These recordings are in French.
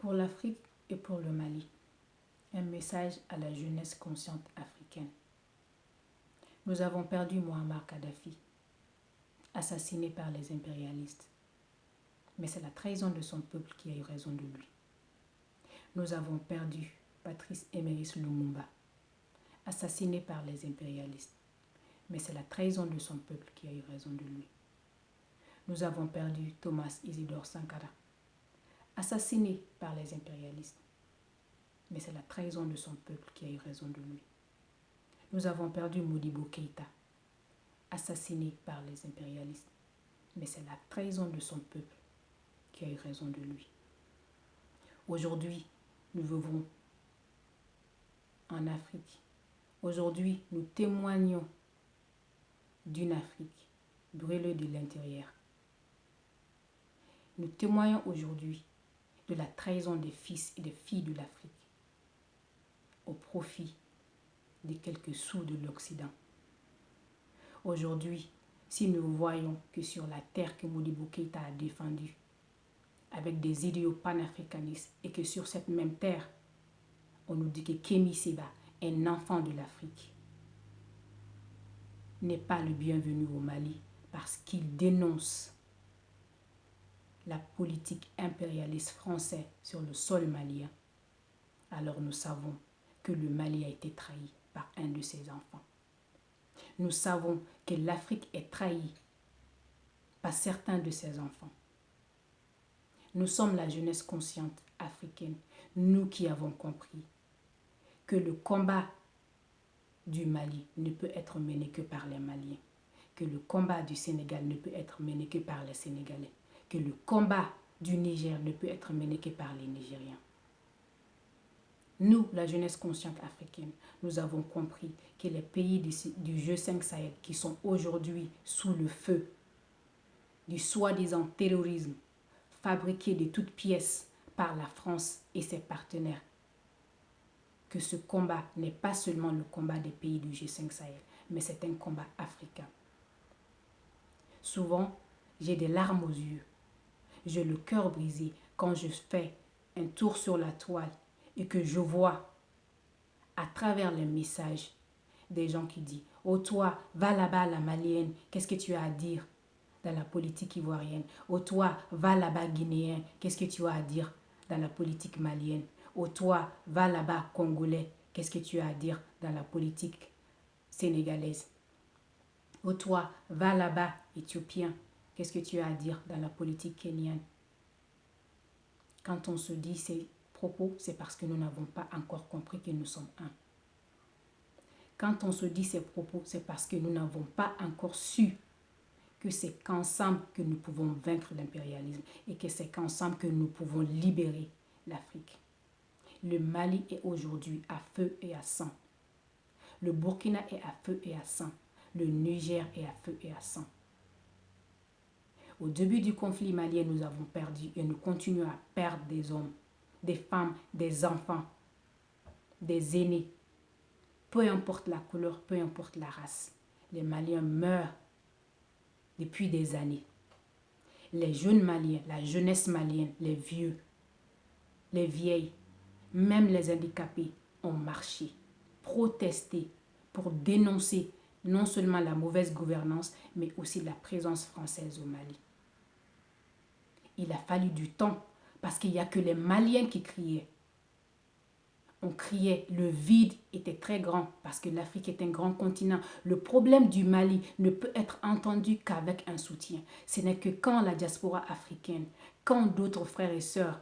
Pour l'Afrique et pour le Mali, un message à la jeunesse consciente africaine. Nous avons perdu Muammar Kadhafi, assassiné par les impérialistes. Mais c'est la trahison de son peuple qui a eu raison de lui. Nous avons perdu Patrice Emeris Lumumba, assassiné par les impérialistes. Mais c'est la trahison de son peuple qui a eu raison de lui. Nous avons perdu Thomas Isidore Sankara, assassiné par les impérialistes. Mais c'est la trahison de son peuple qui a eu raison de lui. Nous avons perdu Modibo Keïta, assassiné par les impérialistes. Mais c'est la trahison de son peuple qui a eu raison de lui. Aujourd'hui, nous vivons en Afrique. Aujourd'hui, nous témoignons d'une Afrique brûlée de l'intérieur. Nous témoignons aujourd'hui de la trahison des fils et des filles de l'Afrique au profit de quelques sous de l'Occident. Aujourd'hui, si nous voyons que sur la terre que Modibo Keïta a défendue, avec des idéaux panafricanistes, et que sur cette même terre, on nous dit que Kémy Séba, un enfant de l'Afrique, n'est pas le bienvenu au Mali parce qu'il dénonce la politique impérialiste française sur le sol malien, alors nous savons que le Mali a été trahi par un de ses enfants. Nous savons que l'Afrique est trahie par certains de ses enfants. Nous sommes la jeunesse consciente africaine, nous qui avons compris que le combat du Mali ne peut être mené que par les Maliens, que le combat du Sénégal ne peut être mené que par les Sénégalais, que le combat du Niger ne peut être mené que par les Nigériens. Nous, la jeunesse consciente africaine, nous avons compris que les pays du G5 Sahel qui sont aujourd'hui sous le feu du soi-disant terrorisme fabriqué de toutes pièces par la France et ses partenaires, que ce combat n'est pas seulement le combat des pays du G5 Sahel, mais c'est un combat africain. Souvent, j'ai des larmes aux yeux, j'ai le cœur brisé quand je fais un tour sur la toile et que je vois à travers les messages des gens qui disent « Oh toi, va là-bas la malienne, qu'est-ce que tu as à dire dans la politique ivoirienne? Oh toi, va là-bas guinéen, qu'est-ce que tu as à dire dans la politique malienne? Oh toi, va là-bas congolais, qu'est-ce que tu as à dire dans la politique sénégalaise? Oh toi, va là-bas éthiopien, qu'est-ce que tu as à dire dans la politique kenyane ?» Quand on se dit ces propos, c'est parce que nous n'avons pas encore compris que nous sommes un. Quand on se dit ces propos, c'est parce que nous n'avons pas encore su que c'est qu'ensemble que nous pouvons vaincre l'impérialisme et que c'est qu'ensemble que nous pouvons libérer l'Afrique. Le Mali est aujourd'hui à feu et à sang. Le Burkina est à feu et à sang. Le Niger est à feu et à sang. Au début du conflit malien, nous avons perdu et nous continuons à perdre des hommes, des femmes, des enfants, des aînés. Peu importe la couleur, peu importe la race. Les Maliens meurent depuis des années. Les jeunes Maliens, la jeunesse malienne, les vieux, les vieilles, même les handicapés ont marché, protesté pour dénoncer non seulement la mauvaise gouvernance, mais aussi la présence française au Mali. Il a fallu du temps parce qu'il n'y a que les Maliens qui criaient. On criait, le vide était très grand parce que l'Afrique est un grand continent. Le problème du Mali ne peut être entendu qu'avec un soutien. Ce n'est que quand la diaspora africaine, quand d'autres frères et sœurs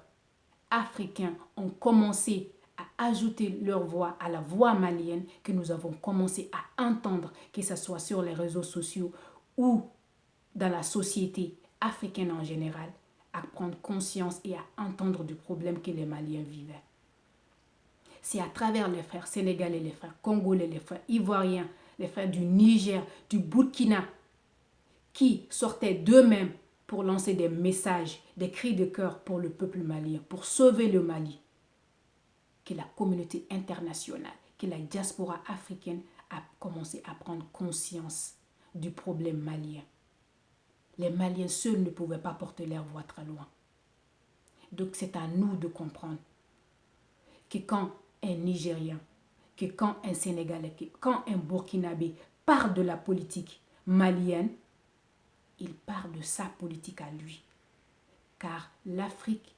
africains ont commencé à ajouter leur voix à la voix malienne que nous avons commencé à entendre, que ce soit sur les réseaux sociaux ou dans la société africaine en général, à prendre conscience et à entendre du problème que les Maliens vivaient. C'est à travers les frères sénégalais, les frères congolais, les frères ivoiriens, les frères du Niger, du Burkina, qui sortaient d'eux-mêmes pour lancer des messages, des cris de cœur pour le peuple malien, pour sauver le Mali, que la communauté internationale, que la diaspora africaine a commencé à prendre conscience du problème malien. Les Maliens seuls ne pouvaient pas porter leur voix très loin. Donc c'est à nous de comprendre que quand un Nigérien, que quand un Sénégalais, que quand un Burkinabé parle de la politique malienne, il parle de sa politique à lui. Car l'Afrique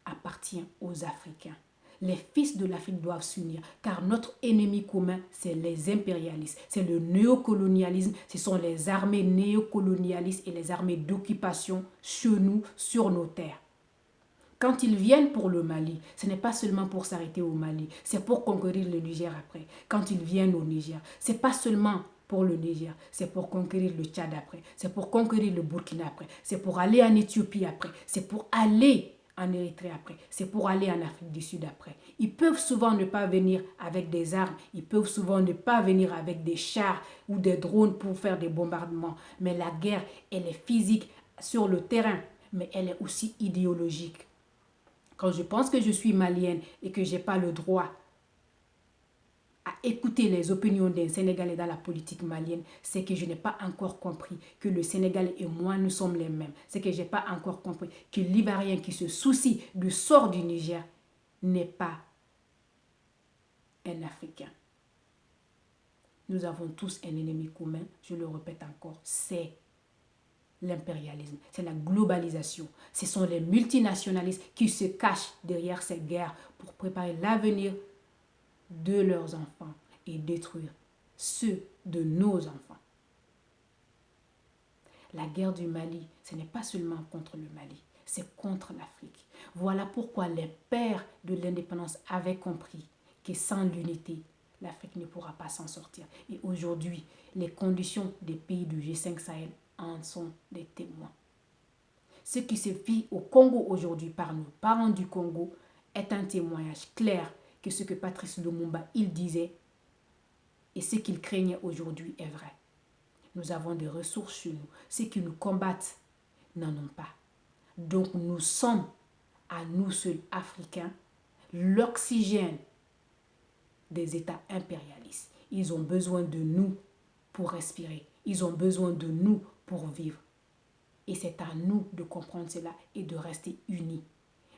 appartient aux Africains. Les fils de l'Afrique doivent s'unir, car notre ennemi commun, c'est les impérialistes, c'est le néocolonialisme, ce sont les armées néocolonialistes et les armées d'occupation chez nous, sur nos terres. Quand ils viennent pour le Mali, ce n'est pas seulement pour s'arrêter au Mali, c'est pour conquérir le Niger après. Quand ils viennent au Niger, ce n'est pas seulement pour le Niger, c'est pour conquérir le Tchad après, c'est pour conquérir le Burkina après, c'est pour aller en Éthiopie après, c'est pour aller en Érythrée après, c'est pour aller en Afrique du Sud après. Ils peuvent souvent ne pas venir avec des armes, ils peuvent souvent ne pas venir avec des chars ou des drones pour faire des bombardements. Mais la guerre, elle est physique sur le terrain, mais elle est aussi idéologique. Quand je pense que je suis malienne et que je n'ai pas le droit à écouter les opinions d'un Sénégalais dans la politique malienne, c'est que je n'ai pas encore compris que le Sénégalais et moi, nous sommes les mêmes. C'est que je n'ai pas encore compris que l'Ivoirien qui se soucie du sort du Niger n'est pas un Africain. Nous avons tous un ennemi commun, je le répète encore, c'est l'impérialisme, c'est la globalisation. Ce sont les multinationalistes qui se cachent derrière ces guerres pour préparer l'avenir de leurs enfants et détruire ceux de nos enfants. La guerre du Mali, ce n'est pas seulement contre le Mali, c'est contre l'Afrique. Voilà pourquoi les pères de l'indépendance avaient compris que sans l'unité, l'Afrique ne pourra pas s'en sortir. Et aujourd'hui, les conditions des pays du G5 Sahel en sont des témoins. Ce qui se vit au Congo aujourd'hui par nos parents du Congo est un témoignage clair que ce que Patrice Lumumba il disait et ce qu'il craignait aujourd'hui est vrai. Nous avons des ressources chez nous. Ceux qui nous combattent n'en ont pas. Donc nous sommes, à nous seuls Africains, l'oxygène des États impérialistes. Ils ont besoin de nous pour respirer. Ils ont besoin de nous pour vivre. Et c'est à nous de comprendre cela et de rester unis.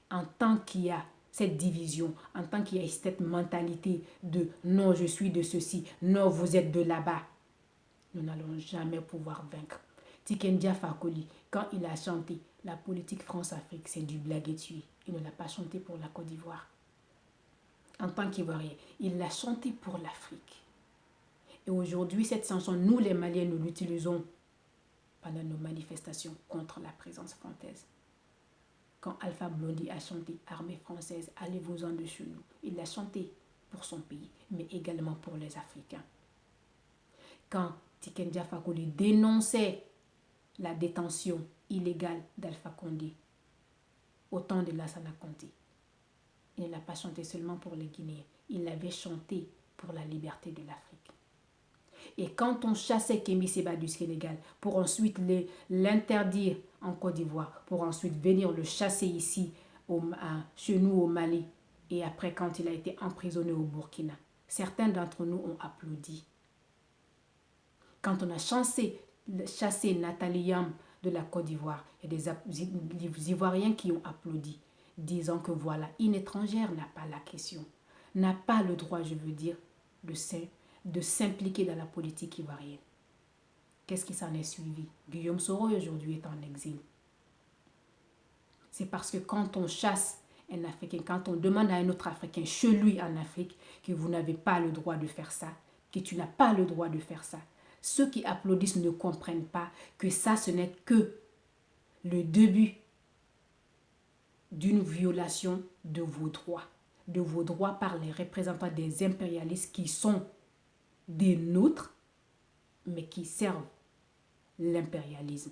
En tant qu'il y a cette division, en tant qu'il y a cette mentalité de non, je suis de ceci, non, vous êtes de là-bas, nous n'allons jamais pouvoir vaincre. Tiken Jah Fakoly, quand il a chanté la politique France-Afrique, c'est du blague et tuer. Il ne l'a pas chanté pour la Côte d'Ivoire. En tant qu'Ivoirien, il l'a chanté pour l'Afrique. Et aujourd'hui, cette chanson, nous les Maliens, nous l'utilisons pendant nos manifestations contre la présence française. Quand Alpha Blondy a chanté « Armée française, allez-vous-en de chez nous », il l'a chanté pour son pays, mais également pour les Africains. Quand Tiken Jah Fakoly dénonçait la détention illégale d'Alpha Condé au temps de Lassana Conté, il ne l'a pas chanté seulement pour les Guinéens, il l'avait chanté pour la liberté de l'Afrique. Et quand on chassait Kémi Séba du Sénégal pour ensuite l'interdire en Côte d'Ivoire, pour ensuite venir le chasser ici, chez nous au Mali, et après quand il a été emprisonné au Burkina, certains d'entre nous ont applaudi. Quand on a chassé Nathalie Yam de la Côte d'Ivoire, il y a des Ivoiriens qui ont applaudi, disant que voilà, une étrangère n'a pas la question, n'a pas le droit, je veux dire, de s'impliquer dans la politique ivoirienne. Qu'est-ce qui s'en est suivi? Guillaume Soro aujourd'hui est en exil. C'est parce que quand on chasse un Africain, quand on demande à un autre Africain chez lui en Afrique que vous n'avez pas le droit de faire ça, que tu n'as pas le droit de faire ça, ceux qui applaudissent ne comprennent pas que ça, ce n'est que le début d'une violation de vos droits par les représentants des impérialistes qui sont des nôtres, mais qui servent l'impérialisme.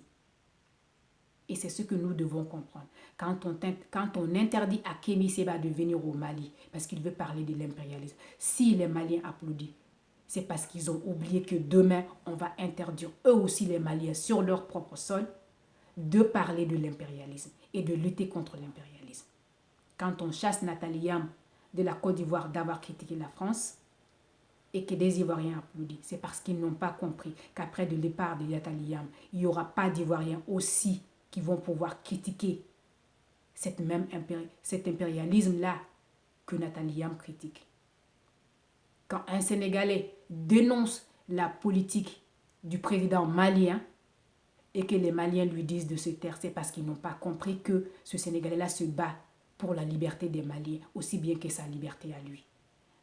Et c'est ce que nous devons comprendre. Quand on interdit à Kémi Séba de venir au Mali, parce qu'il veut parler de l'impérialisme, si les Maliens applaudissent, c'est parce qu'ils ont oublié que demain, on va interdire eux aussi les Maliens sur leur propre sol de parler de l'impérialisme et de lutter contre l'impérialisme. Quand on chasse Nathalie Yam de la Côte d'Ivoire d'avoir critiqué la France, et que des Ivoiriens applaudissent, c'est parce qu'ils n'ont pas compris qu'après le départ de Nathalie Yam, il n'y aura pas d'Ivoiriens aussi qui vont pouvoir critiquer cet impérialisme-là que Nathalie Yam critique. Quand un Sénégalais dénonce la politique du président malien et que les Maliens lui disent de se taire, c'est parce qu'ils n'ont pas compris que ce Sénégalais-là se bat pour la liberté des Maliens, aussi bien que sa liberté à lui.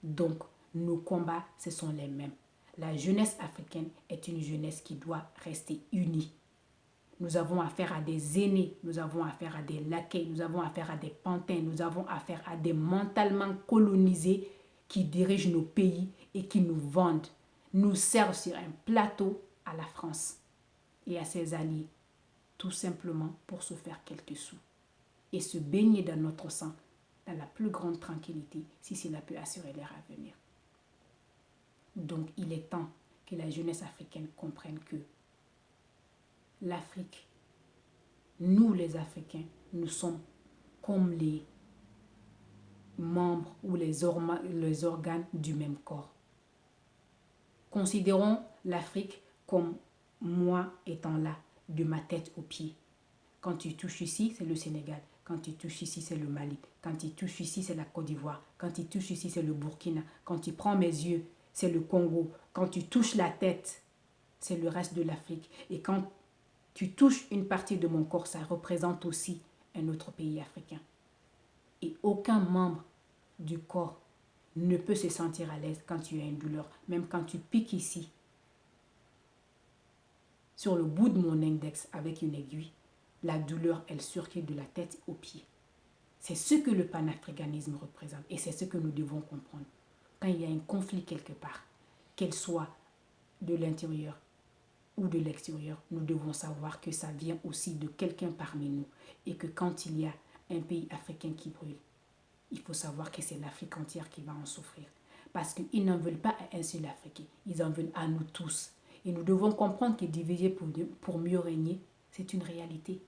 Donc, nos combats, ce sont les mêmes. La jeunesse africaine est une jeunesse qui doit rester unie. Nous avons affaire à des aînés, nous avons affaire à des laquais, nous avons affaire à des pantins, nous avons affaire à des mentalement colonisés qui dirigent nos pays et qui nous vendent, nous servent sur un plateau à la France et à ses alliés, tout simplement pour se faire quelques sous et se baigner dans notre sang, dans la plus grande tranquillité, si cela peut assurer leur avenir. Donc, il est temps que la jeunesse africaine comprenne que l'Afrique, nous les Africains, nous sommes comme les membres ou les organes du même corps. Considérons l'Afrique comme moi étant là, de ma tête aux pieds. Quand tu touches ici, c'est le Sénégal. Quand tu touches ici, c'est le Mali. Quand tu touches ici, c'est la Côte d'Ivoire. Quand tu touches ici, c'est le Burkina. Quand tu prends mes yeux, c'est le Congo. Quand tu touches la tête, c'est le reste de l'Afrique. Et quand tu touches une partie de mon corps, ça représente aussi un autre pays africain. Et aucun membre du corps ne peut se sentir à l'aise quand tu as une douleur. Même quand tu piques ici, sur le bout de mon index avec une aiguille, la douleur, elle circule de la tête aux pieds. C'est ce que le panafricanisme représente et c'est ce que nous devons comprendre. Quand il y a un conflit quelque part, qu'elle soit de l'intérieur ou de l'extérieur, nous devons savoir que ça vient aussi de quelqu'un parmi nous et que quand il y a un pays africain qui brûle, il faut savoir que c'est l'Afrique entière qui va en souffrir. Parce qu'ils n'en veulent pas à un seul Africain, ils en veulent à nous tous. Et nous devons comprendre que diviser pour mieux régner, c'est une réalité.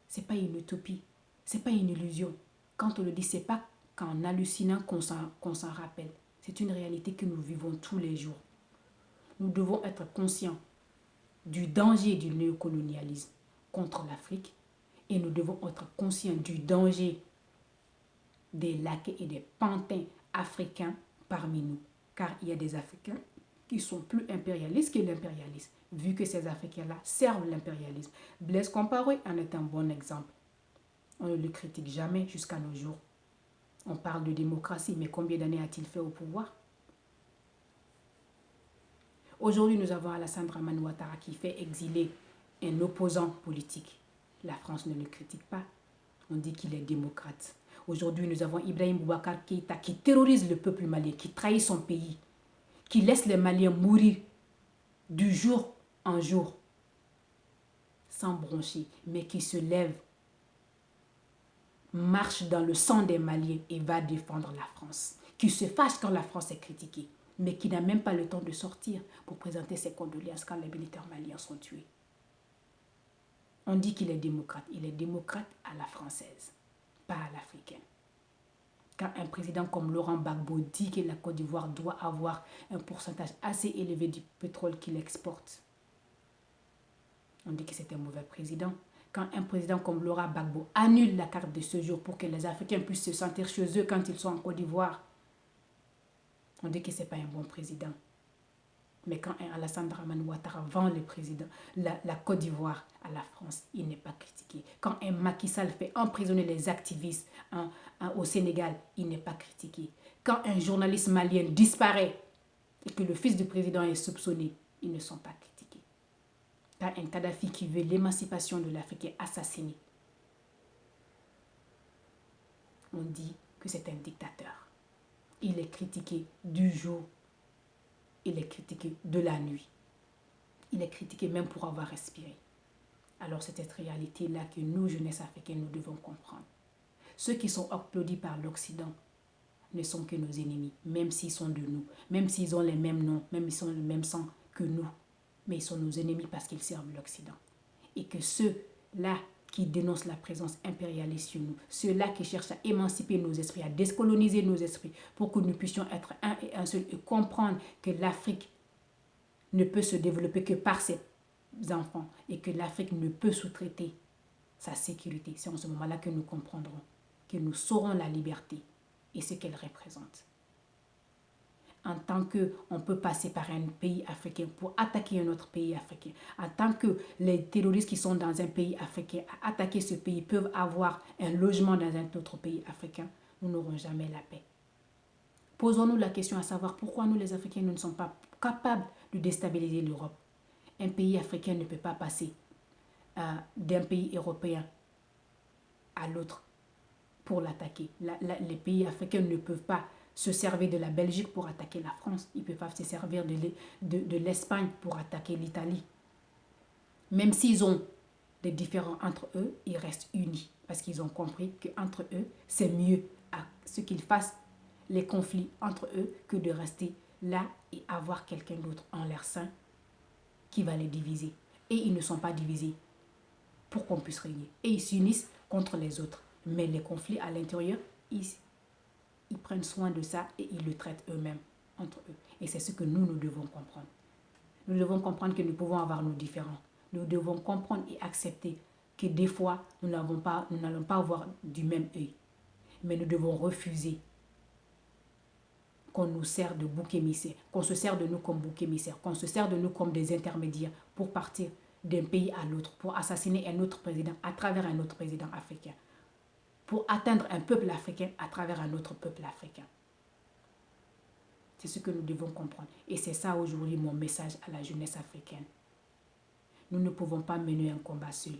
Ce n'est pas une utopie, ce n'est pas une illusion. Quand on le dit, ce n'est pas qu'en hallucinant qu'on s'en rappelle. C'est une réalité que nous vivons tous les jours. Nous devons être conscients du danger du néocolonialisme contre l'Afrique et nous devons être conscients du danger des laquais et des pantins africains parmi nous. Car il y a des Africains qui sont plus impérialistes que l'impérialisme, vu que ces Africains-là servent l'impérialisme. Blaise Compaoré en est un bon exemple. On ne le critique jamais jusqu'à nos jours. On parle de démocratie, mais combien d'années a-t-il fait au pouvoir? Aujourd'hui, nous avons Alassane Dramane Ouattara qui fait exiler un opposant politique. La France ne le critique pas. On dit qu'il est démocrate. Aujourd'hui, nous avons Ibrahim Boubacar Keïta qui terrorise le peuple malien, qui trahit son pays, qui laisse les Maliens mourir du jour en jour, sans broncher, mais qui se lève, marche dans le sang des Maliens et va défendre la France, qui se fâche quand la France est critiquée, mais qui n'a même pas le temps de sortir pour présenter ses condoléances quand les militaires maliens sont tués. On dit qu'il est démocrate. Il est démocrate à la française, pas à l'africaine. Quand un président comme Laurent Gbagbo dit que la Côte d'Ivoire doit avoir un pourcentage assez élevé du pétrole qu'il exporte, on dit que c'est un mauvais président. Quand un président comme Laurent Gbagbo annule la carte de séjour pour que les Africains puissent se sentir chez eux quand ils sont en Côte d'Ivoire, on dit que ce n'est pas un bon président. Mais quand un Alassane Dramane Ouattara vend la Côte d'Ivoire à la France, il n'est pas critiqué. Quand un Macky Sall fait emprisonner les activistes au Sénégal, il n'est pas critiqué. Quand un journaliste malien disparaît et que le fils du président est soupçonné, ils ne sont pas critiqués. Quand un Kadhafi qui veut l'émancipation de l'Afrique est assassiné, on dit que c'est un dictateur. Il est critiqué du jour. Il est critiqué de la nuit. Il est critiqué même pour avoir respiré. Alors c'est cette réalité-là que nous, jeunesse africaine, nous devons comprendre. Ceux qui sont applaudis par l'Occident ne sont que nos ennemis, même s'ils sont de nous, même s'ils ont les mêmes noms, même s'ils ont le même sang que nous. Mais ils sont nos ennemis parce qu'ils servent l'Occident. Et que ceux-là qui dénoncent la présence impérialiste chez nous, ceux-là qui cherchent à émanciper nos esprits, à décoloniser nos esprits pour que nous puissions être un et un seul et comprendre que l'Afrique ne peut se développer que par ses enfants et que l'Afrique ne peut sous-traiter sa sécurité. C'est en ce moment-là que nous comprendrons, que nous saurons la liberté et ce qu'elle représente. En tant qu'on peut passer par un pays africain pour attaquer un autre pays africain, en tant que les terroristes qui sont dans un pays africain à attaquer ce pays peuvent avoir un logement dans un autre pays africain, nous n'aurons jamais la paix. Posons-nous la question à savoir pourquoi nous les Africains nous ne sommes pas capables de déstabiliser l'Europe. Un pays africain ne peut pas passer d'un pays européen à l'autre pour l'attaquer. Les pays africains ne peuvent pas se servir de la Belgique pour attaquer la France. Ils ne peuvent pas se servir de l'Espagne pour attaquer l'Italie. Même s'ils ont des différends entre eux, ils restent unis. Parce qu'ils ont compris qu'entre eux, c'est mieux à ce qu'ils fassent les conflits entre eux que de rester là et avoir quelqu'un d'autre en leur sein qui va les diviser. Et ils ne sont pas divisés pour qu'on puisse régner. Et ils s'unissent contre les autres. Mais les conflits à l'intérieur, ils prennent soin de ça et ils le traitent eux-mêmes, entre eux. Et c'est ce que nous devons comprendre. Nous devons comprendre que nous pouvons avoir nos différends. Nous devons comprendre et accepter que des fois, nous n'allons pas voir du même œil. Mais nous devons refuser qu'on nous sert de bouc émissaire, qu'on se sert de nous comme bouc émissaire, qu'on se sert de nous comme des intermédiaires pour partir d'un pays à l'autre, pour assassiner un autre président à travers un autre président africain, pour atteindre un peuple africain à travers un autre peuple africain. C'est ce que nous devons comprendre. Et c'est ça aujourd'hui mon message à la jeunesse africaine. Nous ne pouvons pas mener un combat seul.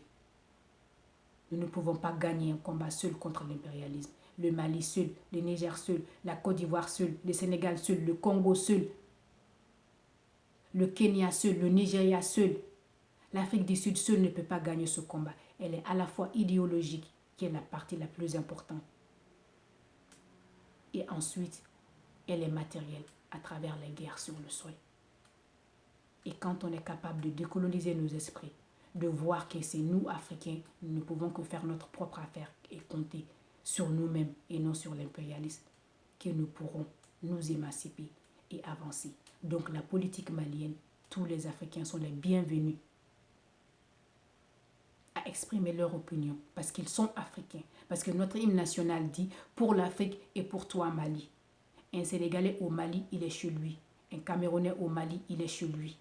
Nous ne pouvons pas gagner un combat seul contre l'impérialisme. Le Mali seul, le Niger seul, la Côte d'Ivoire seul, le Sénégal seul, le Congo seul, le Kenya seul, le Nigeria seul. L'Afrique du Sud seule ne peut pas gagner ce combat. Elle est à la fois idéologique, qui est la partie la plus importante. Et ensuite, elle est matérielle à travers les guerres sur le sol. Et quand on est capable de décoloniser nos esprits, de voir que c'est nous, Africains, nous ne pouvons que faire notre propre affaire et compter sur nous-mêmes et non sur l'impérialisme, que nous pourrons nous émanciper et avancer. Donc la politique malienne, tous les Africains sont les bienvenus à exprimer leur opinion parce qu'ils sont Africains. Parce que notre hymne national dit « Pour l'Afrique et pour toi Mali ». Un Sénégalais au Mali, il est chez lui. Un Camerounais au Mali, il est chez lui.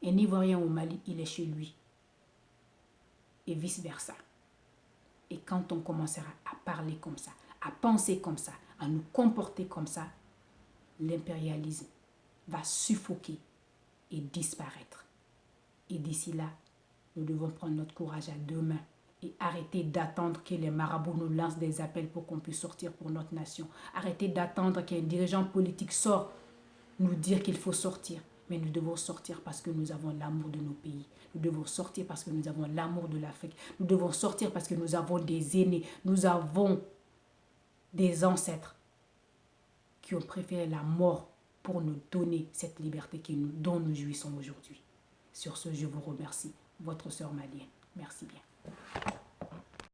Un Ivoirien au Mali, il est chez lui. Et vice-versa. Et quand on commencera à parler comme ça, à penser comme ça, à nous comporter comme ça, l'impérialisme va suffoquer et disparaître. Et d'ici là, nous devons prendre notre courage à deux mains et arrêter d'attendre que les marabouts nous lancent des appels pour qu'on puisse sortir pour notre nation. Arrêter d'attendre qu'un dirigeant politique sorte nous dire qu'il faut sortir. Mais nous devons sortir parce que nous avons l'amour de nos pays. Nous devons sortir parce que nous avons l'amour de l'Afrique. Nous devons sortir parce que nous avons des aînés. Nous avons des ancêtres qui ont préféré la mort pour nous donner cette liberté dont nous jouissons aujourd'hui. Sur ce, je vous remercie. Votre sœur malienne. Merci bien.